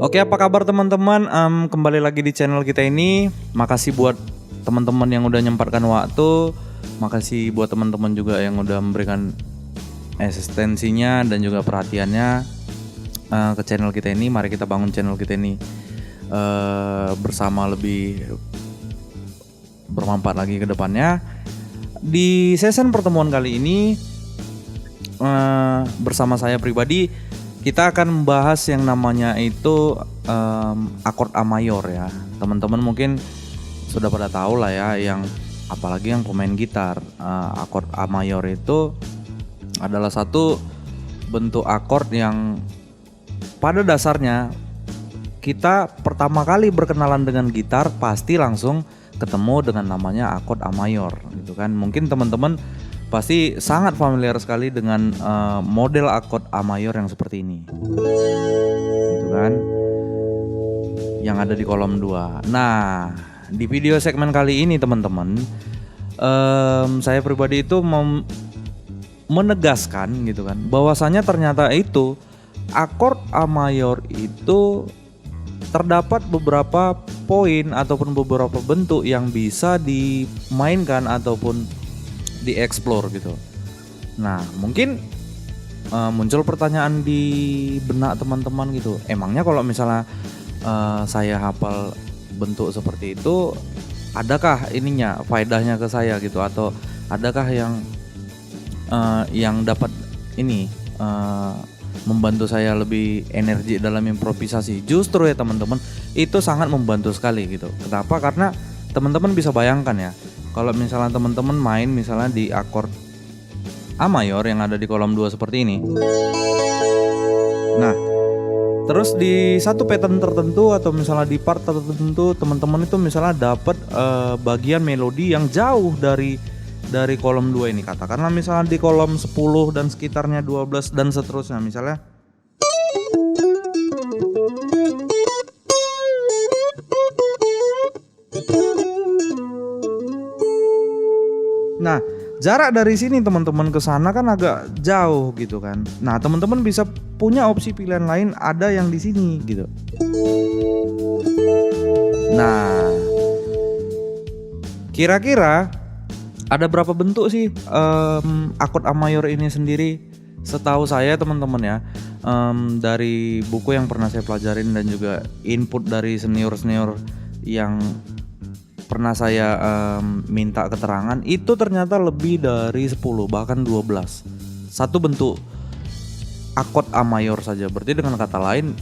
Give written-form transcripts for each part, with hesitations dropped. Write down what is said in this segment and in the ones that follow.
Oke, apa kabar teman-teman? Kembali lagi di channel kita ini. Makasih buat teman-teman yang udah nyempatkan waktu. Makasih buat teman-teman juga yang udah memberikan eksistensinya dan juga perhatiannya ke channel kita ini. Mari kita bangun channel kita ini bersama lebih bermanfaat lagi ke depannya. Di season pertemuan kali ini bersama saya pribadi, kita akan membahas yang namanya itu akord A mayor ya. Teman-teman mungkin sudah pada tahu lah ya, yang apalagi yang pemain gitar, akord A mayor itu adalah satu bentuk akord yang pada dasarnya kita pertama kali berkenalan dengan gitar pasti langsung ketemu dengan namanya akord A mayor gitu kan. Mungkin teman-teman pasti sangat familiar sekali dengan model akord A mayor yang seperti ini, gitu kan, yang ada di kolom 2. Nah, di video segmen kali ini teman-teman, saya pribadi itu mau menegaskan gitu kan, bahwasanya ternyata itu akord A mayor itu terdapat beberapa poin ataupun beberapa bentuk yang bisa dimainkan ataupun dieksplor gitu. Nah, mungkin muncul pertanyaan di benak teman-teman gitu. Emangnya kalau misalnya saya hafal bentuk seperti itu, adakah ininya faedahnya ke saya gitu, atau adakah yang dapat ini membantu saya lebih energi dalam improvisasi? Justru ya teman-teman, itu sangat membantu sekali gitu. Kenapa? Karena teman-teman bisa bayangkan ya, kalau misalnya teman-teman main misalnya di akord A mayor yang ada di kolom 2 seperti ini. Nah, terus di satu pattern tertentu atau misalnya di part tertentu teman-teman itu misalnya dapat bagian melodi yang jauh dari kolom 2 ini. Katakanlah misalnya di kolom 10 dan sekitarnya 12 dan seterusnya misalnya. Nah, jarak dari sini teman-teman ke sana kan agak jauh gitu kan. Nah, teman-teman bisa punya opsi pilihan lain, ada yang di sini gitu. Nah, kira-kira ada berapa bentuk sih akord A mayor ini sendiri? Setahu saya teman-teman ya, dari buku yang pernah saya pelajarin dan juga input dari senior-senior yang pernah saya minta keterangan, itu ternyata lebih dari 10 bahkan 12 satu bentuk akord A mayor saja. Berarti dengan kata lain,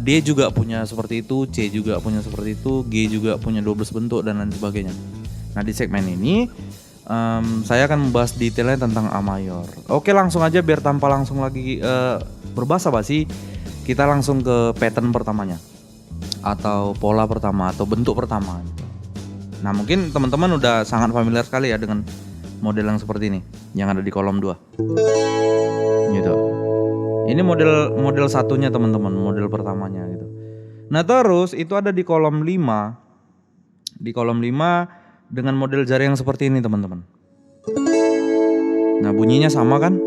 D juga punya seperti itu, C juga punya seperti itu, G juga punya 12 bentuk dan lain sebagainya. Nah, di segmen ini saya akan membahas detailnya tentang A mayor. Oke, langsung aja biar tanpa langsung lagi berbasa-basi, kita langsung ke pattern pertamanya atau pola pertama atau bentuk pertama. Nah, mungkin teman-teman udah sangat familiar sekali ya dengan model yang seperti ini yang ada di kolom 2. Gitu. Ini model satunya teman-teman, model pertamanya gitu. Nah, terus itu ada di kolom 5. Di kolom 5 dengan model jari yang seperti ini teman-teman. Nah, bunyinya sama kan?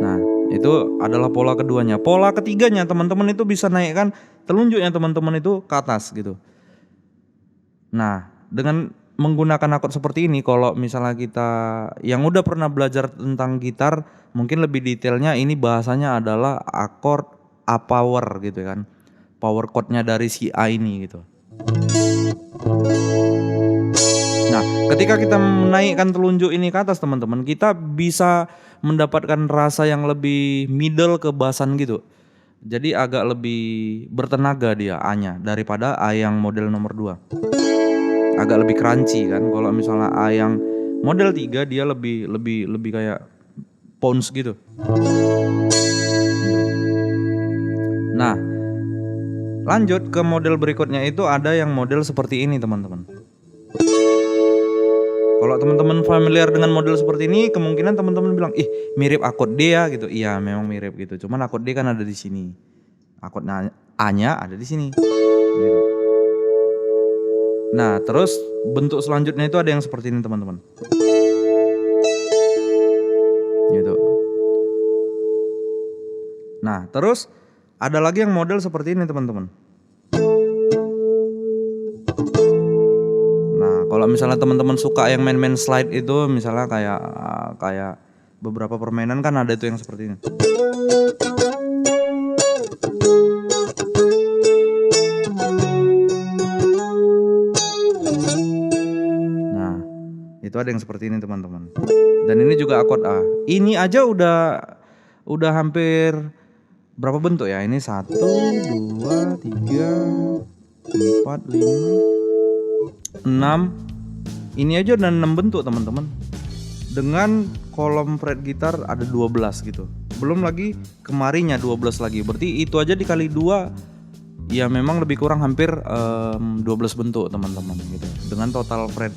Nah, itu adalah pola keduanya. Pola ketiganya teman-teman itu bisa naikkan telunjuknya teman-teman itu ke atas gitu. Nah, dengan menggunakan akord seperti ini, kalau misalnya kita yang udah pernah belajar tentang gitar, mungkin lebih detailnya ini bahasanya adalah akord A power gitu kan. Power chordnya dari si A ini gitu. Nah, ketika kita menaikkan telunjuk ini ke atas teman-teman, kita bisa mendapatkan rasa yang lebih middle ke bassan gitu. Jadi agak lebih bertenaga dia A-nya daripada A yang model nomor 2. Agak lebih crunchy kan. Kalau misalnya A yang model 3 dia lebih kayak pounce gitu. Nah, lanjut ke model berikutnya, itu ada yang model seperti ini teman-teman. Kalau teman-teman familiar dengan model seperti ini, kemungkinan teman-teman bilang, ih mirip akord D ya gitu. Iya, memang mirip gitu. Cuman akord D kan ada di sini, akord A-nya ada di sini. Gitu. Nah, terus bentuk selanjutnya itu ada yang seperti ini teman-teman. Gitu. Nah, terus ada lagi yang model seperti ini teman-teman. Nah, kalau misalnya teman-teman suka yang main-main slide itu, misalnya kayak beberapa permainan kan ada itu yang seperti ini. Nah, itu ada yang seperti ini teman-teman. Dan ini juga akord A. Ini aja udah hampir berapa bentuk ya? Ini 1, 2, 3, 4, 5, 6. Ini aja udah 6 bentuk teman-teman. Dengan kolom fret gitar ada 12 gitu. Belum lagi kemarinya 12 lagi. Berarti itu aja dikali 2 ya memang lebih kurang hampir 12 bentuk teman-teman gitu. Dengan total fret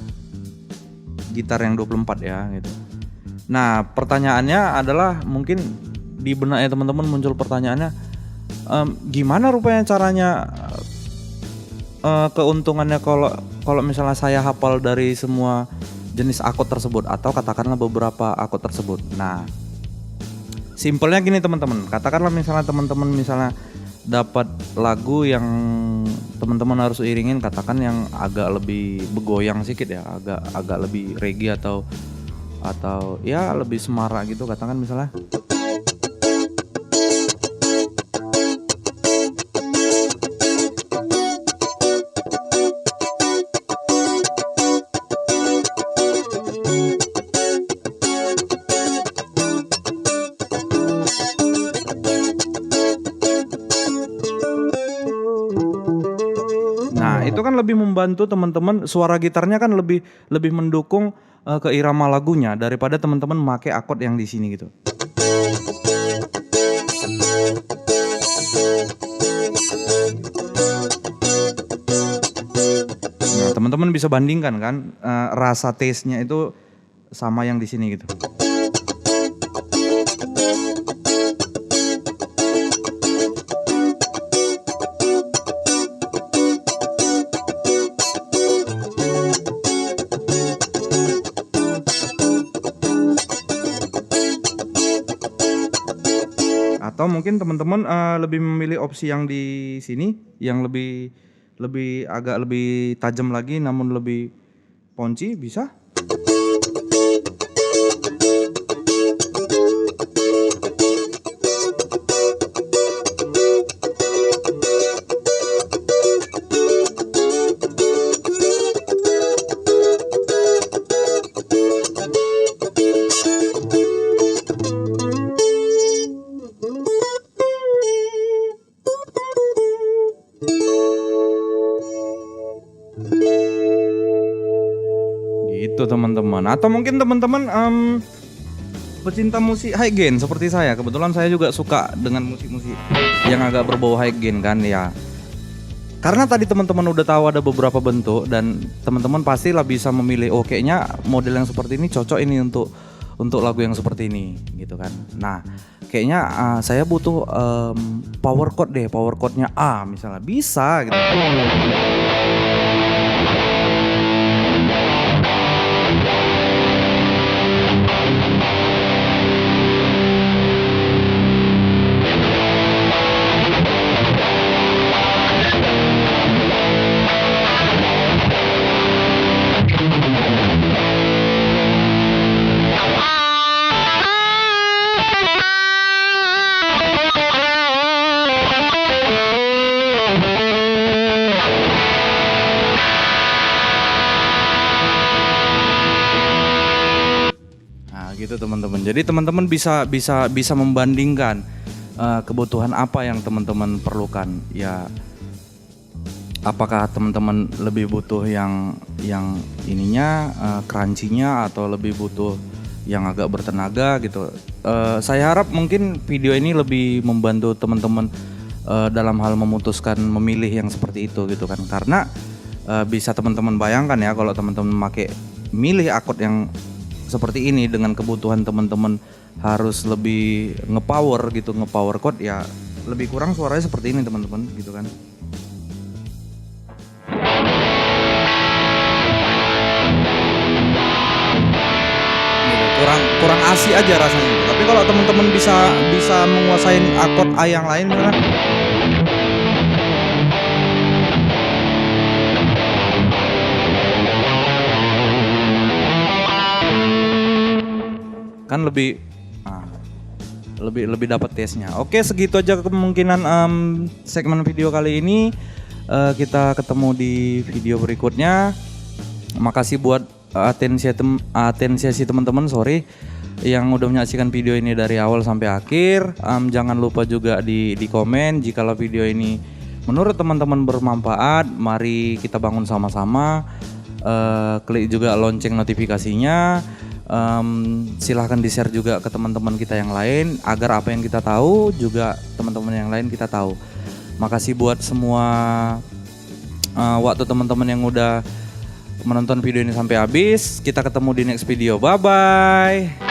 gitar yang 24 ya gitu. Nah, pertanyaannya adalah mungkin di benaknya teman-teman muncul pertanyaannya, gimana rupanya caranya keuntungannya kalau misalnya saya hafal dari semua jenis akord tersebut atau katakanlah beberapa akord tersebut. Nah, simpelnya gini teman-teman, katakanlah misalnya teman-teman dapat lagu yang teman-teman harus iringin, katakan yang agak lebih begoyang sedikit ya, agak lebih reggae atau ya lebih semarak gitu, katakan misalnya. Nah, itu kan lebih membantu teman-teman, suara gitarnya kan lebih mendukung ke irama lagunya daripada teman-teman memakai akord yang di sini gitu. Nah, teman-teman bisa bandingkan kan rasa taste-nya itu sama yang di sini gitu. Atau mungkin teman-teman lebih memilih opsi yang di sini yang agak lebih tajam lagi namun lebih ponci, bisa. Gitu teman-teman. Atau mungkin teman-teman pecinta musik high gain seperti saya. Kebetulan saya juga suka dengan musik-musik yang agak berbau high gain kan ya. Karena tadi teman-teman udah tahu ada beberapa bentuk dan teman-teman pastilah bisa memilih, oh kayaknya model yang seperti ini cocok ini untuk lagu yang seperti ini gitu kan. Nah, kayaknya saya butuh power chord deh, power chordnya A misalnya, bisa gitu. Gitu teman-teman. Jadi teman-teman bisa membandingkan kebutuhan apa yang teman-teman perlukan. Ya, apakah teman-teman lebih butuh yang ininya crunchy-nya atau lebih butuh yang agak bertenaga gitu. Saya harap mungkin video ini lebih membantu teman-teman dalam hal memutuskan memilih yang seperti itu gitu kan. Karena bisa teman-teman bayangkan ya kalau teman-teman milih akord yang seperti ini dengan kebutuhan teman-teman harus lebih ngepower chord ya, lebih kurang suaranya seperti ini teman-teman gitu kan. Kurang asik aja rasanya gitu. Tapi kalau teman-teman bisa menguasain akord A yang lain misalkan, kan lebih lebih dapat taste-nya. Oke, segitu aja kemungkinan segmen video kali ini. Kita ketemu di video berikutnya. Makasih buat atensi teman-teman, sorry, yang udah menyaksikan video ini dari awal sampai akhir. Jangan lupa juga di komen jikalau video ini menurut teman-teman bermanfaat. Mari kita bangun sama-sama. Klik juga lonceng notifikasinya. Silahkan di-share juga ke teman-teman kita yang lain agar apa yang kita tahu juga teman-teman yang lain kita tahu. Makasih buat semua waktu teman-teman yang udah menonton video ini sampai habis. Kita ketemu di next video. Bye bye.